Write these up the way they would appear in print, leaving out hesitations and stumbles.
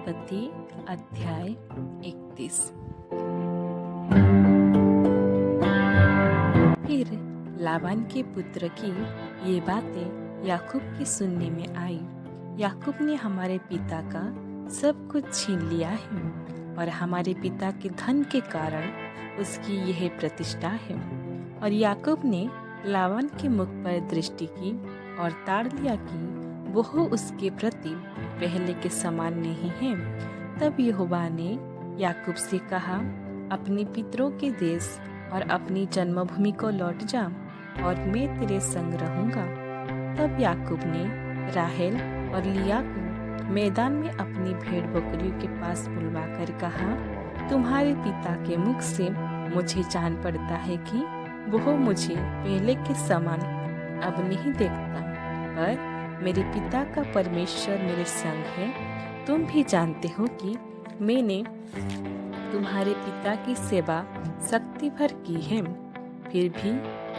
उत्पत्ति अध्याय 31। फिर लाबान के पुत्र की ये बातें याकूब की सुनने में आई। याकूब ने हमारे पिता का सब कुछ छीन लिया है और हमारे पिता के धन के कारण उसकी यह प्रतिष्ठा है। और याकूब ने लाबान के मुख पर दृष्टि की और ताड़ लिया कि वह उसके प्रति पहले के समान नहीं है। तब यहोवा ने याकूब से कहा, अपने पितरों के देश और अपनी जन्मभूमि को लौट जा और मैं तेरे संग रहूंगा। तब याकूब ने राहेल और लिया को मैदान में अपनी भेड़ बकरियों के पास बुलवाकर कहा, तुम्हारे पिता के मुख से मुझे जान पड़ता है कि वह मुझे पहले के समान अब नहीं देखता, पर मेरे पिता का परमेश्वर मेरे संग है। तुम भी जानते हो कि मैंने तुम्हारे पिता की सेवा शक्ति भर की है। फिर भी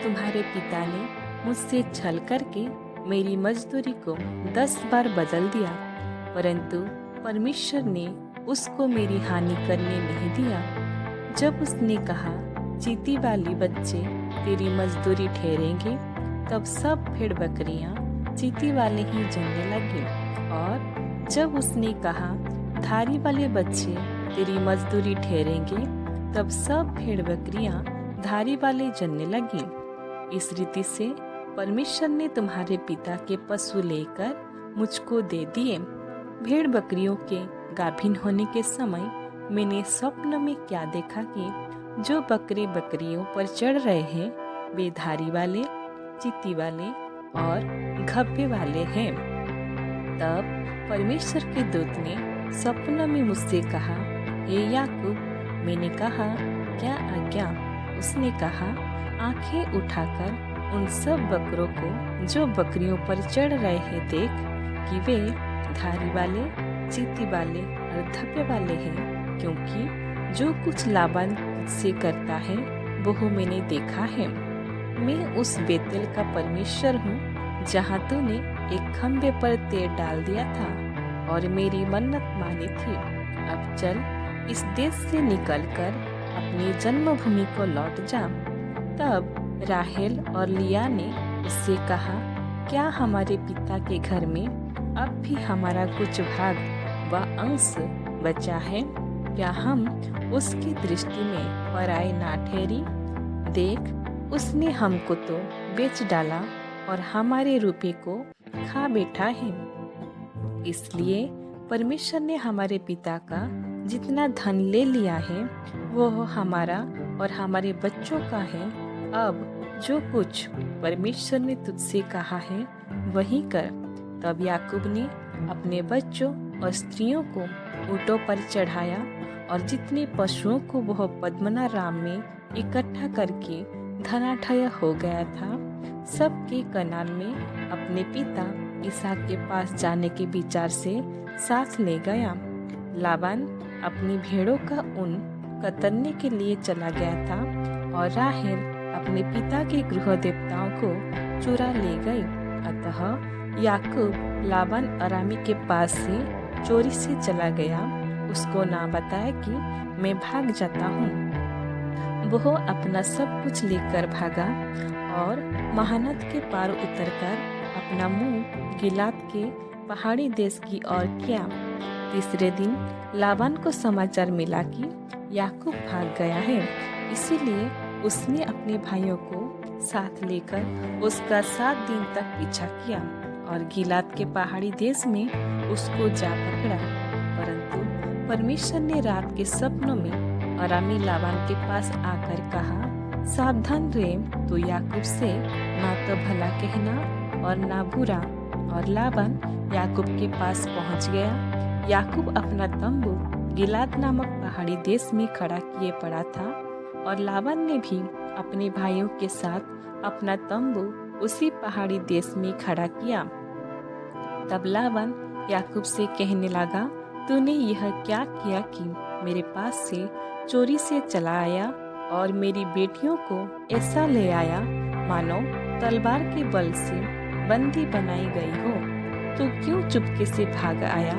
तुम्हारे पिता ने मुझसे छल करके मेरी मजदूरी को 10 बार बदल दिया, परंतु परमेश्वर ने उसको मेरी हानि करने नहीं दिया। जब उसने कहा, चींटी वाली बच्चे तेरी मजदूरी ठहरेंगे, तब सब भेड़ बकरियां चींटी वाले ही जनने लगे। और जब उसने कहा, धारी वाले बच्चे तेरी मजदूरी ठहरेंगे, तब सब भेड़ बकरियां धारी वाले जनने लगी। इस रीति से परमेश्वर ने तुम्हारे पिता के पशु लेकर मुझको दे दिए। भेड़ बकरियों के गाभिन होने के समय मैंने स्वप्न में क्या देखा कि जो बकरे बकरियों पर चढ़ रहे हैं वे धारी वाले, चींटी वाले और घब्बे वाले हैं। तब परमेश्वर के दूत ने स्वप्न में मुझसे कहा, हे याकूब। मैंने कहा, क्या आज्ञा? उसने कहा, आंखें उठाकर उन सब बकरों को जो बकरियों पर चढ़ रहे हैं देख कि वे धारी वाले, चींटी वाले और धब्बे वाले हैं, क्योंकि जो कुछ लाबान से करता है वह मैंने देखा है। मैं उस बेतेल का परमेश्वर हूँ जहाँ तूने एक खम्भे पर तेल डाल दिया था और मेरी मन्नत मानी थी। अब चल, इस देश से निकलकर अपनी जन्मभूमि को लौट जा। तब राहेल और लिया ने उससे कहा, क्या हमारे पिता के घर में अब भी हमारा कुछ भाग व अंश बचा है? क्या हम उसकी दृष्टि में पराए ना ठहरी? देख, उसने हमको तो बेच डाला और हमारे रुपये को खा बैठा है। इसलिए परमेश्वर ने हमारे पिता का जितना धन ले लिया है वह हमारा और हमारे बच्चों का है। अब जो कुछ परमेश्वर ने तुझसे कहा है वही कर। तब याकूब ने अपने बच्चों और स्त्रियों को ऊँटों पर चढ़ाया और जितने पशुओं को वह पद्मना राम में इकट्ठा करके धनाढ्य हो गया था, सबके कनान में अपने पिता इसहाक के पास जाने के विचार से साथ ले गया। लाबान अपनी भेड़ों का ऊन कतरने के लिए चला गया था और राहेल अपने पिता के गृह देवताओं को चुरा ले गई। अतः याकूब लाबान अरामी के पास से चोरी से चला गया, उसको ना बताया कि मैं भाग जाता हूँ। वह अपना सब कुछ लेकर भागा और महानद के पार उतरकर अपना मुंह गिलाद के पहाड़ी देश की ओर किया। तीसरे दिन लाबान को समाचार मिला कि याकूब भाग गया है, इसीलिए उसने अपने भाइयों को साथ लेकर उसका 7 दिन तक पीछा किया और गिलाद के पहाड़ी देश में उसको जा पकड़ा। परंतु परमेश्वर ने रात के सपनों में अरामी लाबान के पास आकर कहा, सावधान रहे, तो याकूब से ना तो भला कहना और ना बुरा। और लाबान याकूब के पास पहुंच गया। याकूब अपना तंबू गिलाद नामक पहाड़ी देश में खड़ा किए पड़ा था और लाबान ने भी अपने भाइयों के साथ अपना तंबू उसी पहाड़ी देश में खड़ा किया। तब लाबान याकूब से कहने लगा, तूने यह क्या किया कि मेरे पास से चोरी से चला आया और मेरी बेटियों को ऐसा ले आया मानो तलवार के बल से बंदी बनाई गई हो? तू क्यों चुपके से भाग आया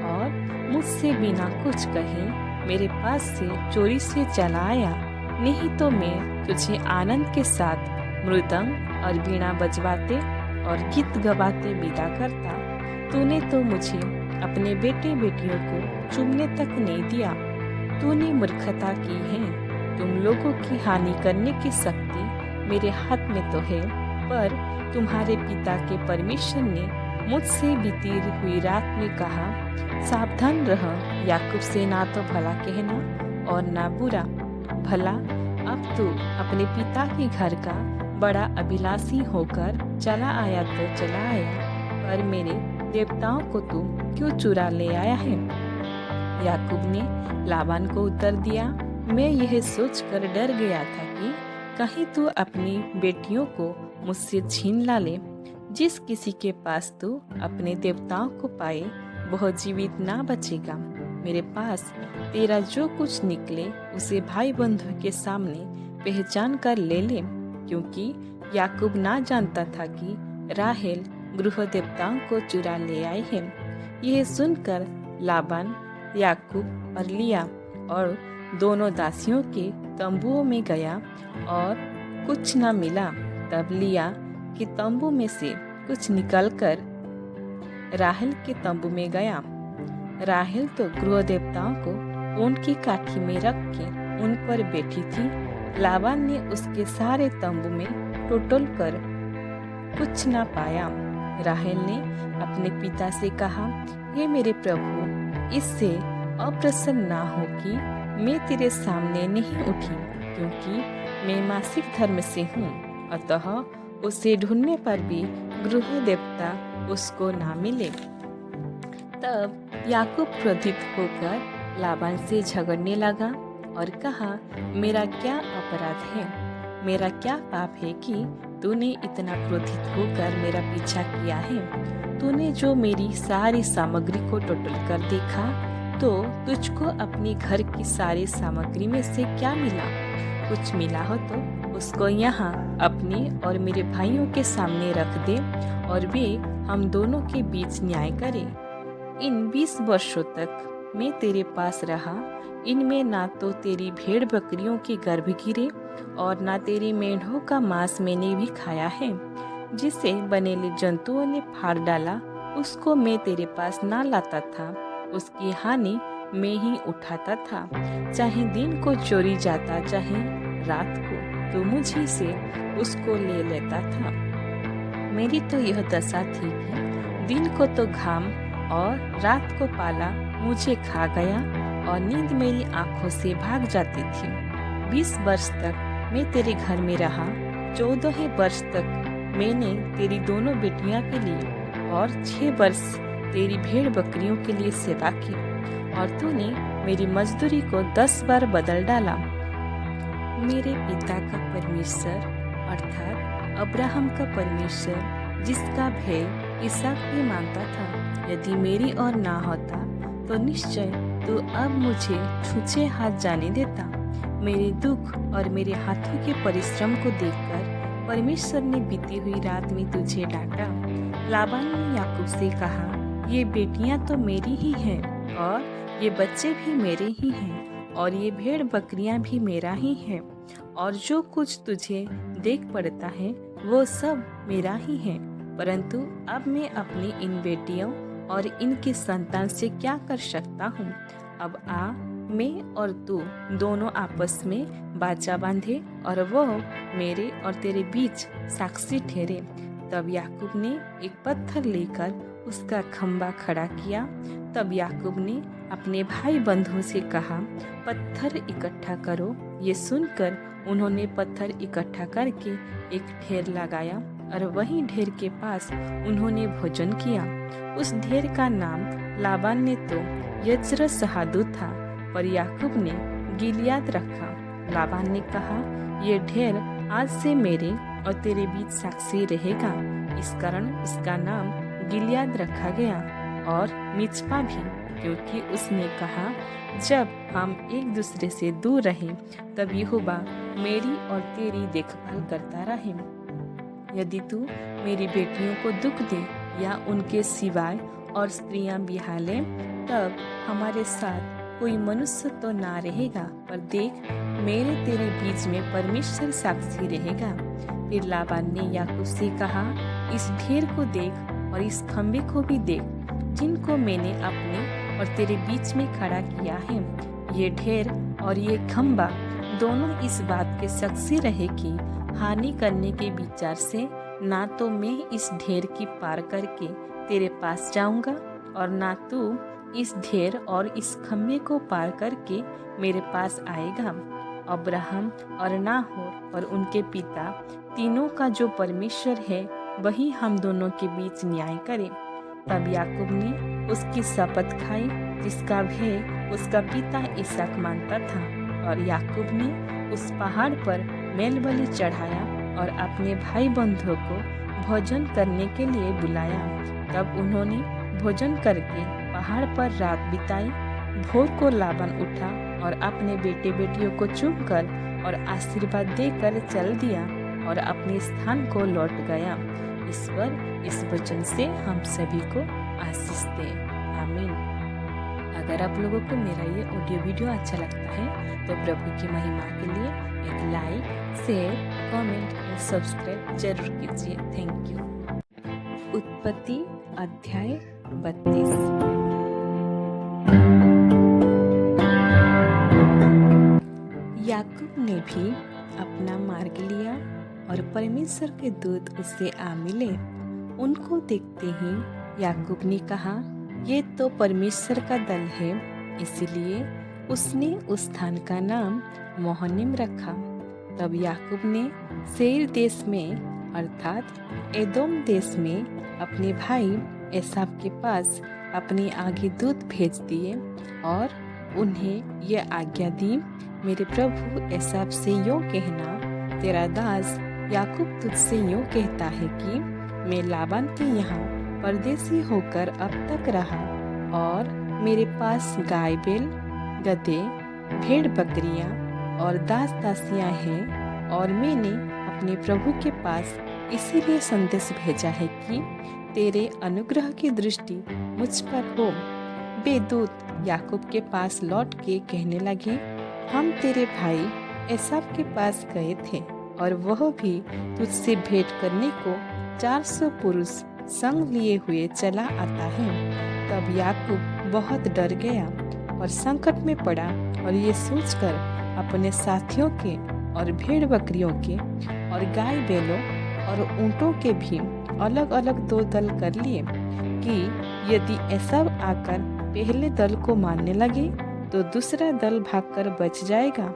और मुझसे बिना कुछ कहे मेरे पास से चोरी से चला आया, नहीं तो मैं तुझे आनंद के साथ मृदंग और वीणा बजवाते और गीत गवाते विदा करता। तूने तो मुझे अपने बेटे बेटियों को चूमने तक नहीं दिया। तूने मूर्खता की है। तुम लोगों की हानि करने की शक्ति मेरे हाथ में तो है, पर तुम्हारे पिता के परमेश्वर ने मुझसे बीती हुई रात में कहा, सावधान रह, याकूब से ना तो भला कहना और ना बुरा। भला अब तू अपने पिता के घर का बड़ा अभिलाषी होकर चला आया तो चला आया, पर मेरे देवताओं को तू क्यों चुरा ले आया है? याकूब ने लाबान को उत्तर दिया, मैं यह सोचकर डर गया था कि कहीं तू अपनी बेटियों को मुझसे छीन ला ले। जिस किसी के पास तू अपने देवताओं को पाए वह जीवित ना बचेगा। मेरे पास तेरा जो कुछ निकले उसे भाई बंधु के सामने पहचान कर ले ले, क्योंकि याकूब ना जानता था कि राहेल गृह देवताओं को चुरा ले आए हैं। यह सुनकर लाबान याकूब और लिया और दोनों दासियों के तंबुओं में गया और कुछ न मिला। तब लिया कि तंबू में से कुछ निकलकर राहेल के तंबू में गया। राहेल तो गृह देवताओं को ऊन की काठी में रख के उन पर बैठी थी। लाबान ने उसके सारे तंबू में टटोल कर कुछ न पाया। राहेल ने अपने पिता से कहा, हे मेरे प्रभु, इससे अप्रसन्न ना हो कि मैं तेरे सामने नहीं उठी, क्योंकि मैं मासिक धर्म से हूँ। अतः उसे ढूंढने पर भी गृह देवता उसको ना मिले। तब याकूब क्रोधित होकर लाबान से झगड़ने लगा और कहा, मेरा क्या अपराध है? मेरा क्या पाप है कि तूने इतना क्रोधित होकर मेरा पीछा किया है? तूने जो मेरी सारी सामग्री को टटोल कर देखा, तो तुझको अपने घर की सारी सामग्री में से क्या मिला? कुछ मिला हो तो उसको यहाँ अपने और मेरे भाइयों के सामने रख दे और वे हम दोनों के बीच न्याय करें। इन 20 वर्षों तक मैं तेरे पास रहा, इनमें ना तो तेरी भेड़ बकरियों के गर्भ गिरे और ना तेरी मेढ़ों का मांस मैंने भी खाया है। जिसे बनेले जंतुओं ने फाड़ डाला उसको मैं तेरे पास ना लाता था, उसकी हानि मैं ही उठाता था। चाहे दिन को चोरी जाता चाहे रात को, तो मुझी से उसको ले लेता था। मेरी तो यह दशा थी कि दिन को तो घाम और रात को पाला मुझे खा गया और नींद मेरी आंखों से भाग जाती थी। 20 वर्ष तक मैं तेरे घर में रहा। 14 वर्ष तक मैंने तेरी दोनों बेटियां के लिए और 6 वर्ष तेरी भेड़ बकरियों के लिए सेवा की, और तूने मेरी मजदूरी को 10 बार बदल डाला। मेरे पिता का परमेश्वर अर्थात अब्राहम का परमेश्वर, जिसका भय इसहाक भी मानता था, यदि मेरी और ना होता तो निश्चय तू अब मुझे छूछे हाथ जाने देता। मेरे दुख और मेरे हाथों के परिश्रम को देखकर परमेश्वर ने बीती हुई रात में तुझे डांटा। लाबान ने याकूब से कहा, ये बेटियां तो मेरी ही हैं और ये बच्चे भी मेरे ही हैं और ये भेड़ बकरियां भी मेरा ही है, और जो कुछ तुझे देख पड़ता है वो सब मेरा ही है। परंतु अब मैं अपनी इन बेटियों और इनकी संतान से क्या कर सकता हूँ? अब आ, मैं और तू दोनों आपस में बाचा बांधे और वो मेरे और तेरे बीच साक्षी ठहरे। तब याकूब ने एक पत्थर लेकर उसका खंबा खड़ा किया। तब याकूब ने अपने भाई बंधुओं से कहा, पत्थर इकट्ठा करो। ये सुनकर उन्होंने पत्थर इकट्ठा करके एक ढेर लगाया और वही ढेर के पास उन्होंने भोजन किया। उस ढेर का नाम लाबान ने तो यज्र सहादू था, पर याकूब ने गिलियाद रखा। लाबान ने कहा, ये ढेर आज से मेरे और तेरे बीच साक्षी रहेगा। इस कारण उसका नाम गिलियाद रखा गया और मिचपा भी, क्योंकि उसने कहा, जब हम एक दूसरे से दूर रहें तब यहोवा मेरी और तेरी देखभाल करता रहे। यदि तू मेरी बेटियों को दुख दे या उनके सिवाय और स्त्रियां बिहाले तब हमारे साथ कोई मनुष्य तो ना रहेगा, पर देख, मेरे तेरे बीच में परमेश्वर साक्षी रहेगा। फिर लाबान ने याकूब से कहा, इस ढेर को देख और इस खम्भे को भी देख, जिनको मैंने अपने और तेरे बीच में खड़ा किया है। ये ढेर और ये खम्भा दोनों इस बात के साक्षी रहे कि हानि करने के विचार से ना तो मैं इस ढेर की पार करके तेरे पास जाऊंगा, और ना तू इस ढेर और इस खम्भे को पार करके मेरे पास आएगा। अब्राहम और नाहोर और उनके पिता तीनों का जो परमेश्वर है, वही हम दोनों के बीच न्याय करे। तब याकूब ने उसकी शपथ खाई, जिसका भय उसका पिता इसहाक मानता था। और याकूब ने उस पहाड़ पर मेलबलि चढ़ाया और अपने भाई बंधुओं को भोजन करने के लिए बुलाया। तब उन्होंने भोजन करके पहाड़ पर रात बिताई। भोर को लाबान उठा और अपने बेटे बेटियों को चूमकर और आशीर्वाद देकर चल दिया और अपने स्थान को लौट गया। ईश्वर इस वचन से हम सभी को आशीष दे। आमीन। अगर आप लोगों को मेरा ये ऑडियो वीडियो अच्छा लगता है तो प्रभु की महिमा के लिए एक लाइक, शेयर, कमेंट और सब्सक्राइब जरूर कीजिए। Thank you. उत्पत्ति अध्याय 32। याकूब ने भी अपना मार्ग लिया और परमेश्वर के दूत उससे आ मिले। उनको देखते ही याकूब ने कहा, ये तो परमेश्वर का दल है। इसलिए उसने उस स्थान का नाम मोहनिम रखा। तब याकूब ने सेईर देश में अर्थात एदोम देश में अपने भाई एसाव के पास अपने आगे दूत भेज दिए और उन्हें यह आज्ञा दी, मेरे प्रभु एसाव से यूँ कहना, तेरा दास याकूब तुझसे यूँ कहता है कि मैं लाबान के यहाँ परदेसी होकर अब तक रहा और मेरे पास गाय बैल, गधे, भेड़ बकरियां और दास दासियां हैं, और मैंने अपने प्रभु के पास इसीलिए संदेश भेजा है कि तेरे अनुग्रह की दृष्टि मुझ पर हो। वे दूत याकूब के पास लौट के कहने लगे, हम तेरे भाई एसाव के पास गए थे और वह भी तुझसे भेंट करने को 400 पुरुष संग लिए हुए चला आता है। तब याकूब बहुत डर गया और संकट में पड़ा और ये सोचकर अपने साथियों के और भेड़ बकरियों के और गाय बैलों और ऊँटों के भी अलग अलग 2 दल कर लिए कि यदि एसाव आकर पहले दल को मारने लगे तो दूसरा दल भागकर बच जाएगा।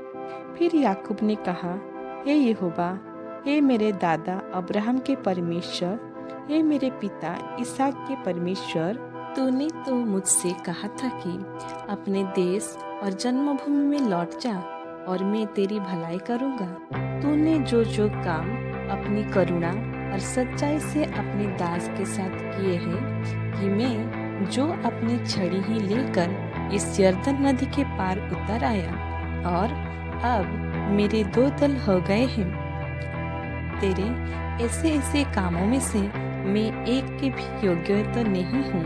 फिर याकूब ने कहा, हे यहोवा, हे मेरे दादा अब्राहम के परमेश्वर, हे मेरे पिता इसहाक के परमेश्वर, तूने तो मुझसे कहा था कि अपने देश और जन्मभूमि में लौट जा और मैं तेरी भलाई करूँगा। तूने जो जो काम अपनी करुणा और सच्चाई से अपने दास के साथ किए हैं, कि मैं जो अपनी छड़ी ही लेकर इस यरदन नदी के पार उतर आया, और अब मेरे 2 दल हो गए हैं। तेरे ऐसे ऐसे कामों में से मैं एक के भी योग्य तो नहीं हूँ।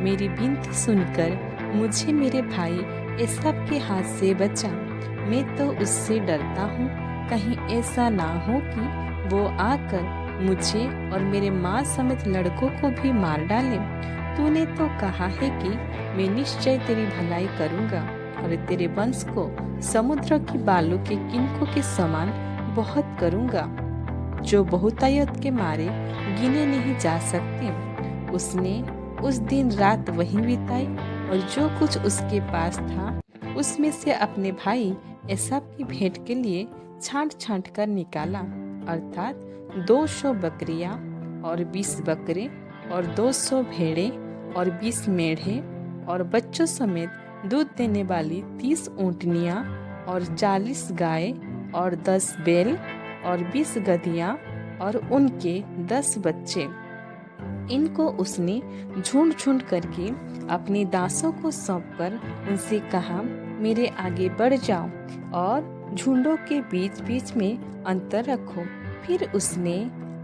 मेरी विनती सुनकर मुझे मेरे भाई एसाव के हाथ से बचा। मैं तो उससे डरता हूँ, कहीं ऐसा ना हो कि वो आकर मुझे और मेरे माँ समेत लड़कों को भी मार डाले। तूने तो कहा है कि मैं निश्चय तेरी भलाई करूँगा और तेरे वंश को समुद्र की बालू के किनकों के समान बहुत करूँगा, जो बहुतायत के मारे गिने नहीं जा सकते। उसने उस दिन रात वहीं बिताई और जो कुछ उसके पास था उसमें से अपने भाई एसाव की भेंट के लिए छांट छांट कर निकाला, अर्थात 200 बकरियां और 20 बकरे और 200 भेड़े और 20 मेढ़े और बच्चों समेत दूध देने वाली 30 ऊँटनियाँ और 40 गाय और 10 बैल और 20 गधियाँ और उनके 10 बच्चे। इनको उसने झुंड झुंड करके अपने दासों को सौंपकर उनसे कहा, मेरे आगे बढ़ जाओ और झुंडों के बीच बीच में अंतर रखो। फिर उसने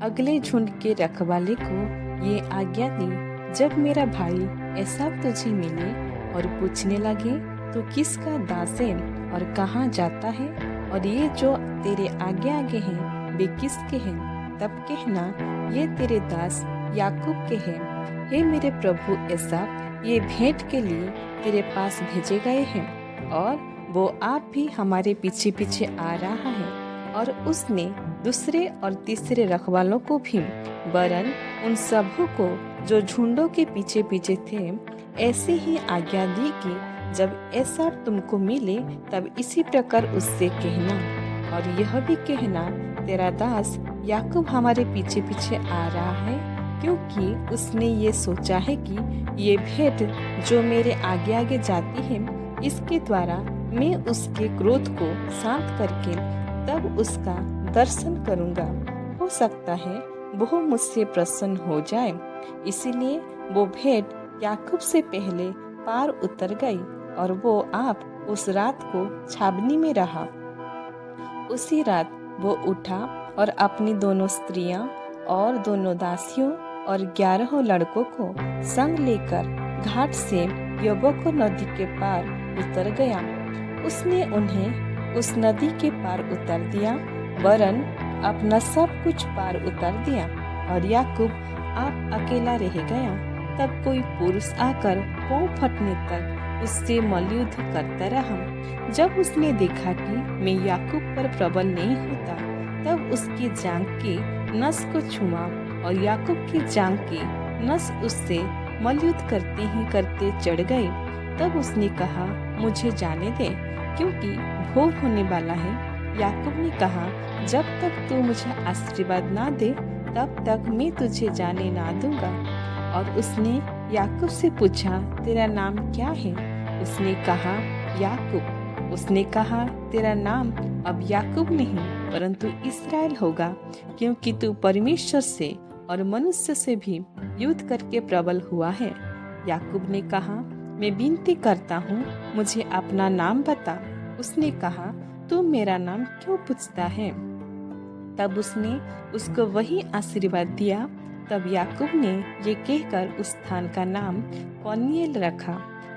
अगले झुंड के रखवाले को ये आज्ञा दी, जब मेरा भाई एसाव तुझे मिले और पूछने लगे, तू किसका दास है और कहाँ जाता है, और ये जो तेरे आगे आगे हैं वे किसके हैं? तब कहना, ये तेरे दास याकूब के हैं। हे मेरे प्रभु एसाव, ये भेंट के लिए तेरे पास भेजे गए हैं, और वो आप भी हमारे पीछे पीछे आ रहा है। और उसने दूसरे और तीसरे रखवालों को भी, वरन उन सबों को जो झुंडों के पीछे पीछे थे, ऐसी ही आज्ञा दी कि जब एसाव तुमको मिले तब इसी प्रकार उससे कहना, और यह भी कहना, तेरा दास याकूब हमारे पीछे पीछे आ रहा है, क्योंकि उसने ये सोचा है कि ये भेंट जो मेरे आगे आगे जाती है, इसके द्वारा मैं उसके क्रोध को शांत करके तब उसका दर्शन करूंगा। हो सकता है वो मुझसे प्रसन्न हो जाए। इसीलिए वो भेंट याकूब से पहले पार उतर गई, और वो आप उस रात को छावनी में रहा। उसी रात वो उठा और अपनी दोनों स्त्रियां और दोनों दासियों और 11 लड़कों को संग लेकर घाट से यब्बोक नदी के पार उतर गया। उसने उन्हें उस नदी के पार उतर दिया, वरन अपना सब कुछ पार उतर दिया, और याकूब आप अकेला रह गया। तब कोई पुरुष आकर पाँव फटने तक उससे मल्लयुद्ध करता रहा। जब उसने देखा कि मैं याकूब पर प्रबल नहीं होता, तब उसकी जांघ की नस को छुआ, और याकूब की जांघ की नस उससे मल्लयुद्ध करते ही करते चढ़ गई। तब उसने कहा, मुझे जाने दे, क्योंकि भोर होने वाला है। याकूब ने कहा, जब तक तू मुझे आशीर्वाद ना दे तब तक मैं तुझे जाने ना दूंगा। और उसने याकूब से पूछा, तेरा नाम क्या है? उसने कहा, याकूब। उसने कहा, तेरा नाम अब याकूब नहीं परंतु इस्राएल होगा, क्योंकि तू परमेश्वर से और मनुष्य से भी युद्ध करके प्रबल हुआ है। याकूब ने कहा, मैं विनती करता हूँ, मुझे अपना नाम बता। उसने कहा, तू मेरा नाम क्यों पूछता है? तब उसने उसको वही आशीर्वाद दिया। तब याकूब ने ये कहकर उस स्थान का नाम पनीएल रखा,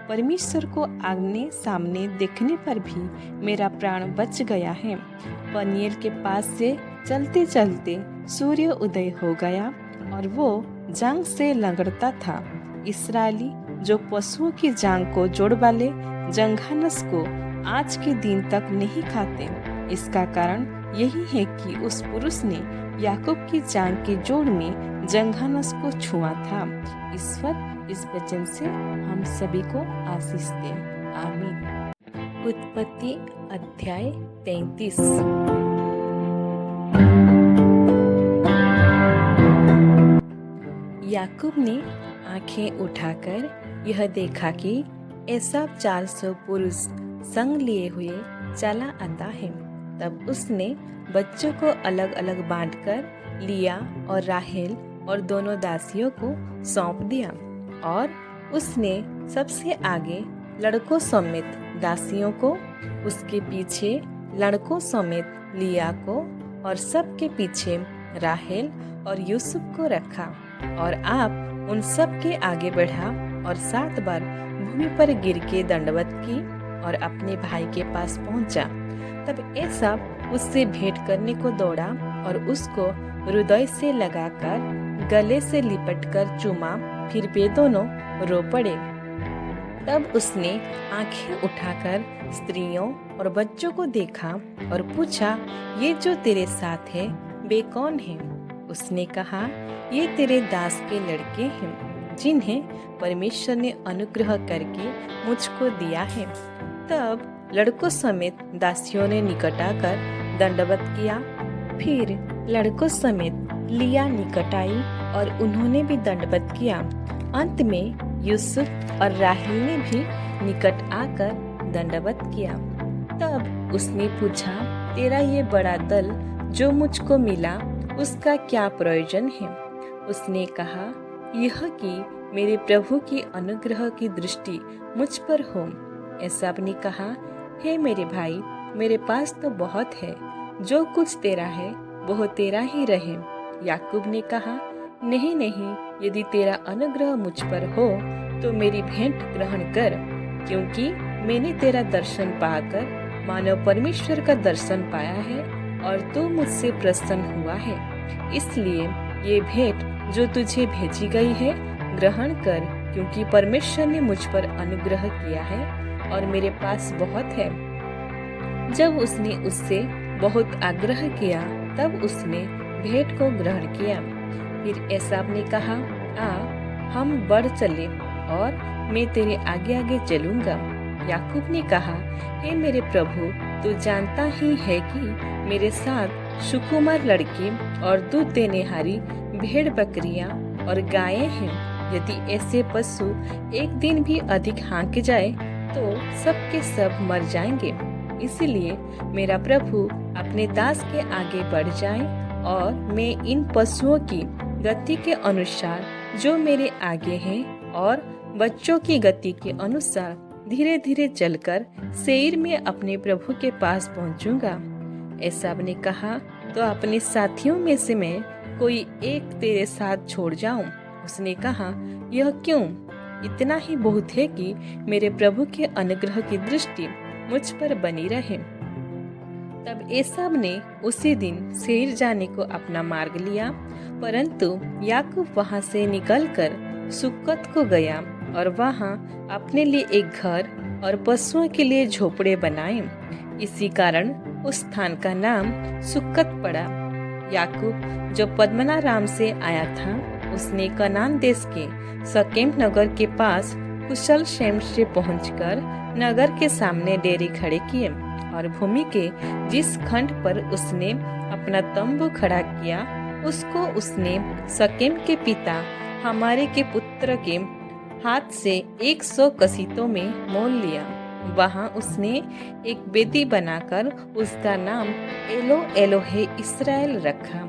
परमेश्वर को आमने सामने देखने पर भी मेरा प्राण बच गया है। पनीएल के पास से चलते चलते सूर्य उदय हो गया, और वो जांघ से लंगड़ता था। इस्राएली जो पशुओं की जांघ को जोड़ वाले जंघानस को आज के दिन तक नहीं खाते। इसका कारण यही है कि उस पुरुष ने याकूब की जांघ के जोड़ में जंघानस को छुआ था। ईश्वर इस वचन से हम सभी को आशीष दे। आमीन। उत्पत्ति अध्याय 33। याकूब ने आंखें उठाकर यह देखा कि एसाव 400 पुरुष संग लिए हुए चला आता है। तब उसने बच्चों को अलग अलग बांटकर लिया और राहेल और दोनों दासियों को सौंप दिया, और उसने सबसे आगे लड़कों समेत दासियों को, उसके पीछे लड़कों समेत लिया को, और सबके पीछे राहेल और यूसुफ को रखा। और आप उन सब के आगे बढ़ा और 7 बार भूमि पर गिर के दंडवत की और अपने भाई के पास पहुंचा। तब एसाव उससे भेंट करने को दौड़ा और उसको हृदय से लगाकर गले से लिपटकर चूमा। फिर वे दोनों रो पड़े। तब उसने आंखें उठाकर स्त्रियों और बच्चों को देखा और पूछा, ये जो तेरे साथ है वे कौन हैं? उसने कहा, ये तेरे दास के लड़के हैं, जिन्हें परमेश्वर ने अनुग्रह करके मुझको दिया है। तब लड़कों समेत दासियों ने निकट आकर दंडवत किया। फिर लड़कों समेत लिया निकट आई और उन्होंने भी दंडवत किया। अंत में यूसुफ और राहेल ने भी निकट आकर दंडवत किया। तब उसने पूछा, तेरा ये बड़ा दल जो मुझको मिला उसका क्या प्रयोजन है? उसने कहा, यह कि मेरे प्रभु की अनुग्रह की दृष्टि मुझ पर हो। एसाव ने कहा, हे मेरे भाई, मेरे पास तो बहुत है, जो कुछ तेरा है वह तेरा ही रहे। याकूब ने कहा, नहीं नहीं, यदि तेरा अनुग्रह मुझ पर हो तो मेरी भेंट ग्रहण कर। क्योंकि मैंने तेरा दर्शन पाकर मानव परमेश्वर का दर्शन पाया है और तू मुझसे प्रसन्न हुआ है। इसलिए ये भेंट जो तुझे भेजी गई है ग्रहण कर, क्योंकि परमेश्वर ने मुझ पर अनुग्रह किया है और मेरे पास बहुत है। जब उसने उससे बहुत आग्रह किया तब उसने भेंट को ग्रहण किया। फिर एसाव ने कहा, आ हम बढ़ चले और मैं तेरे आगे आगे चलूंगा। याकूब ने कहा, हे मेरे प्रभु, तू जानता ही है कि मेरे साथ सुकुमार लड़के और दूध देने हारी भेड़ बकरियां और गायें हैं। यदि ऐसे पशु एक दिन भी अधिक हाँक जाए तो सब के सब मर जाएंगे। इसलिए मेरा प्रभु अपने दास के आगे बढ़ जाए और मैं इन पशुओं की गति के अनुसार जो मेरे आगे हैं और बच्चों की गति के अनुसार धीरे धीरे चलकर सेईर में अपने प्रभु के पास पहुंचूंगा। एसाव ने कहा, तो अपने साथियों में से मैं कोई एक तेरे साथ छोड़ जाऊं। उसने कहा, यह क्यों? इतना ही बहुत है कि मेरे प्रभु के अनुग्रह की दृष्टि मुझ पर बनी रहे। तब एसाव ने उसी दिन सेईर जाने को अपना मार्ग लिया, परंतु याकूब वहां से निकलकर सुक्कत को गया और वहां अपने लिए एक घर और पशुओं के लिए झोपड़े बनाए। इसी कारण उस स्थान का नाम सुक्कत पड़ा। याकूब जब पद्मनाराम से आया था, उसने कनान देश के शकेम नगर के पास कुशल क्षेम से पहुंचकर नगर के सामने डेरे खड़े किए और भूमि के जिस खंड पर उसने अपना तंबू खड़ा किया उसको उसने शकेम के पिता हमारे के पुत्र के हाथ से 100 कसीतों में मोल लिया। वहां उसने एक वेदी बनाकर उसका नाम एलो एलोहे इस्राएल रखा।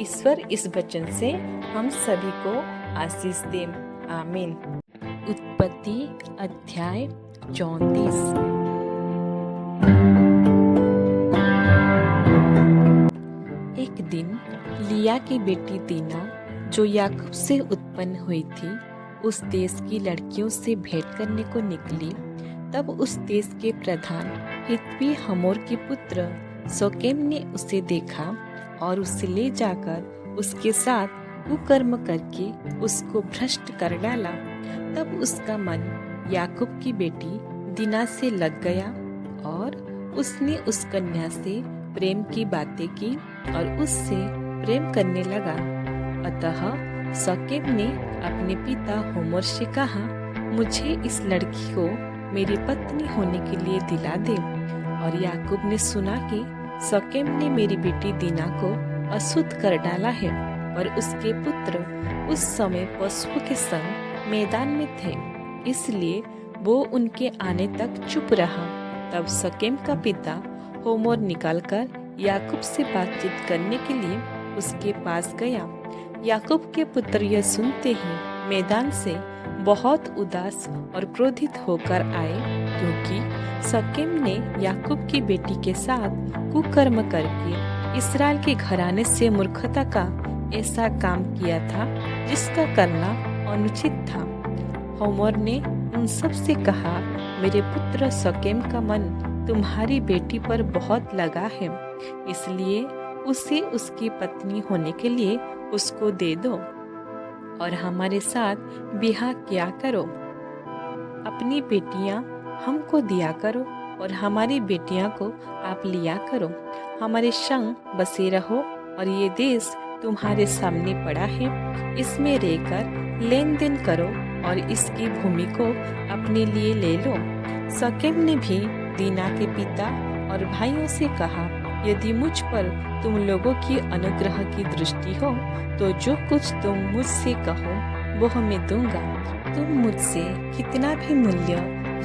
ईश्वर इस वचन से हम सभी को आशीष दे। आमीन। उत्पत्ति अध्याय 34। एक दिन लिया की बेटी दीना जो याकूब से उत्पन्न हुई थी, उस देश की लड़कियों से भेंट करने को निकली। तब उस देश के प्रधान हित्वी हमोर के पुत्र शकेम ने उसे देखा और उसे ले जाकर उसके साथ कुकर्म करके उसको भ्रष्ट कर डाला। तब उसका मन याकूब की बेटी दीना से लग गया और उसने उस कन्या से प्रेम की बातें की और उससे प्रेम करने लगा। अतः शकेम ने अपने पिता हमोर से कहा, मुझे इस लड़की को मेरी पत्नी होने के लिए दिला दे। और याकूब ने सुना कि शकेम ने मेरी बेटी दीना को अशुद्ध कर डाला है और उसके पुत्र उस समय पशुओं के संग मैदान में थे, इसलिए वो उनके आने तक चुप रहा। तब शकेम का पिता हमोर निकलकर याकूब से बातचीत करने के लिए उसके पास गया। याकूब के पुत्र यह सुनते ही मैदान से बहुत उदास और क्रोधित होकर आए, क्योंकि शकेम ने याकूब की बेटी के साथ कुकर्म करके इस्राएल के घराने से मूर्खता का ऐसा काम किया था जिसका करना अनुचित था। हमोर ने उन सब से कहा, मेरे पुत्र शकेम का मन तुम्हारी बेटी पर बहुत लगा है, इसलिए उसे उसकी पत्नी होने के लिए उसको दे दो और हमारे साथ ब्याह किया करो। अपनी बेटियां हमको दिया करो और हमारी बेटियां को आप लिया करो। हमारे संग बसे रहो और ये देश तुम्हारे सामने पड़ा है, इसमें रहकर लेन देन करो और इसकी भूमि को अपने लिए ले लो। शकेम ने भी दीना के पिता और भाइयों से कहा, यदि मुझ पर तुम लोगों की अनुग्रह की दृष्टि हो तो जो कुछ तुम मुझसे कहो वह मैं दूंगा। तुम मुझसे कितना भी मूल्य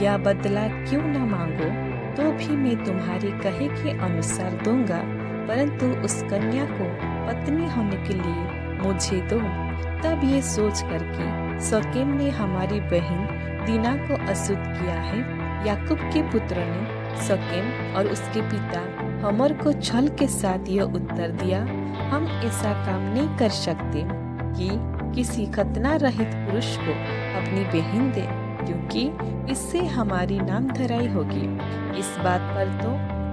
या बदला क्यों न मांगो तो भी मैं तुम्हारे कहे के अनुसार दूंगा, परंतु उस कन्या को पत्नी होने के लिए मुझे दो। तब ये सोच करके शकेम ने हमारी बहन दीना को अशुद्ध किया है। याकूब के पुत्र ने शकेम और उसके पिता हमोर को छल के साथ यह उत्तर दिया, हम ऐसा काम नहीं कर सकते कि किसी खतना रहित पुरुष को अपनी बहन दे। क्योंकि इससे हमारी नाम धराई होगी। इस बात पर तो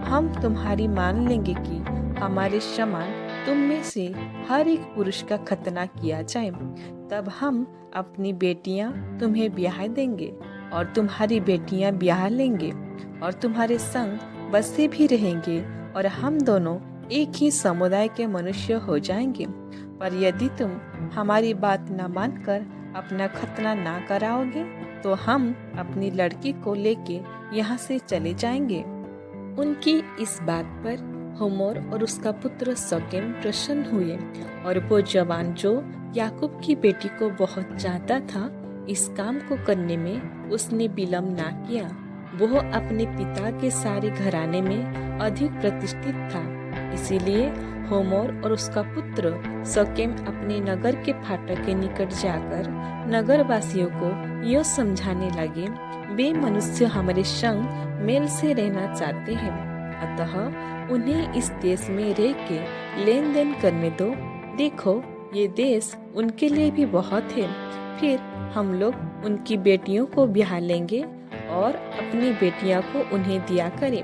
हम तुम्हारी मान लेंगे कि हमारे समान तुम में से हर एक पुरुष का खतना किया जाए, तब हम अपनी बेटियां तुम्हें ब्याह देंगे और तुम्हारी बेटियां ब्याह लेंगे और तुम्हारे संग बसे भी रहेंगे और हम दोनों एक ही समुदाय के मनुष्य हो जाएंगे। पर यदि तुम हमारी बात न मानकर अपना खतना ना कराओगे तो हम अपनी लड़की को लेके यहाँ से चले जाएंगे। उनकी इस बात पर हमोर और उसका पुत्र शकेम प्रसन्न हुए और वो जवान जो याकूब की बेटी को बहुत चाहता था, इस काम को करने में उसने विलम्ब ना किया। वो अपने पिता के सारे घराने में अधिक प्रतिष्ठित था, इसीलिए हमोर और उसका पुत्र शकेम अपने नगर के फाटक के निकट जाकर नगर वासियों को यह समझाने लगे, वे मनुष्य हमारे संग मेल से रहना चाहते हैं, अतः उन्हें इस देश में रह के लेन देन करने दो। देखो, ये देश उनके लिए भी बहुत है। फिर हम लोग उनकी बेटियों को ब्याह लेंगे और अपनी बेटियां को उन्हें दिया करें।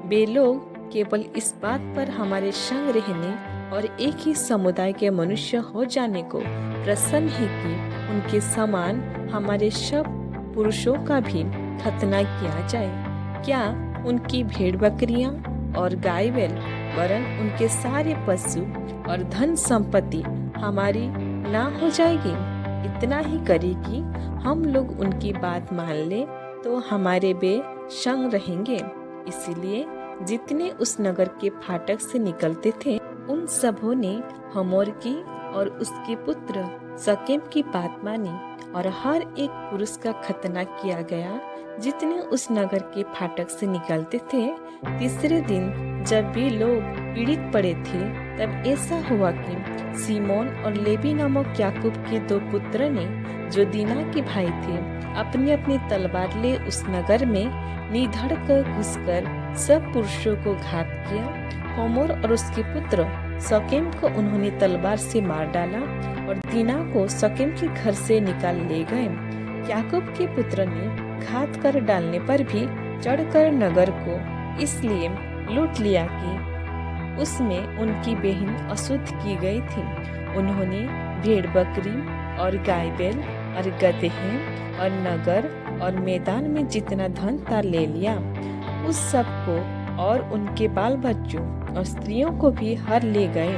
वे लोग केवल इस बात पर हमारे संग रहने और एक ही समुदाय के मनुष्य हो जाने को प्रसन्न है कि उनके समान हमारे सब पुरुषों का भी खतना किया जाए। क्या उनकी भेड़ बकरियां और गाय बैल वरन उनके सारे पशु और धन संपत्ति हमारी ना हो जाएगी? इतना ही करेगी हम लोग उनकी बात मान ले तो हमारे वे संग रहेंगे। इसीलिए जितने उस नगर के फाटक से निकलते थे उन सबों ने हमोर की और उसके पुत्र शकेम की बात मानी और हर एक पुरुष का खतना किया गया जितने उस नगर के फाटक से निकलते थे। तीसरे दिन जब वे लोग पीड़ित पड़े थे, तब ऐसा हुआ कि सीमोन और लेवी नामक याकूब के दो पुत्र ने, जो दीना के भाई थे, अपनी अपनी तलवार ले उस नगर में निधड़ कर घुसकर सब पुरुषों को घात किया। हमोर और उसके पुत्र शकेम को उन्होंने तलवार से मार डाला और दीना को शकेम के घर से निकाल ले गए। याकूब के पुत्र ने घात कर डालने पर भी चढ़कर नगर को इसलिए लूट लिया कि उसमें उनकी बहन अशुद्ध की गई थी। उन्होंने भेड़ बकरी और गाय बैल और गधे और नगर और मैदान में जितना धन था ले लिया। उस सब को और उनके बाल बच्चों और स्त्रियों को भी हर ले गए,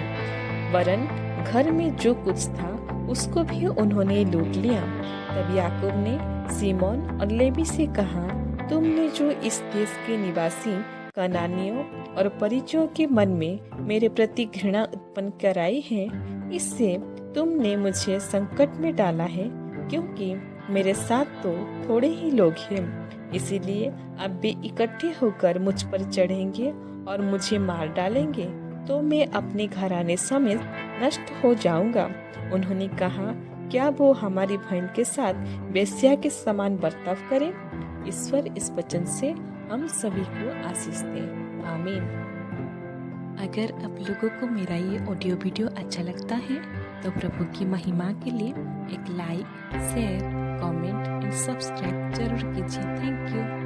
वरन घर में जो कुछ था उसको भी उन्होंने लूट लिया। तब याकूब ने सीमोन और लेवी से कहा, तुमने जो इस देश के निवासी कनानियों और परिचियों के मन में मेरे प्रति घृणा उत्पन्न कराई है, इससे तुमने मुझे संकट में डाला है, क्योंकि मेरे साथ तो थोड़े ही लोग हैं। इसीलिए अब वे इकट्ठे होकर मुझ पर चढ़ेंगे और मुझे मार डालेंगे, तो मैं अपने घराने समेत नष्ट हो जाऊंगा। उन्होंने कहा, क्या वो हमारी बहन के साथ वेश्या के समान बर्ताव करे? ईश्वर इस वचन से हम सभी को आशीष दे। आमीन। अगर आप लोगों को मेरा ये ऑडियो वीडियो अच्छा लगता है तो प्रभु की महिमा के लिए एक like, share, comment and subscribe जरूर कीजिए। Thank you.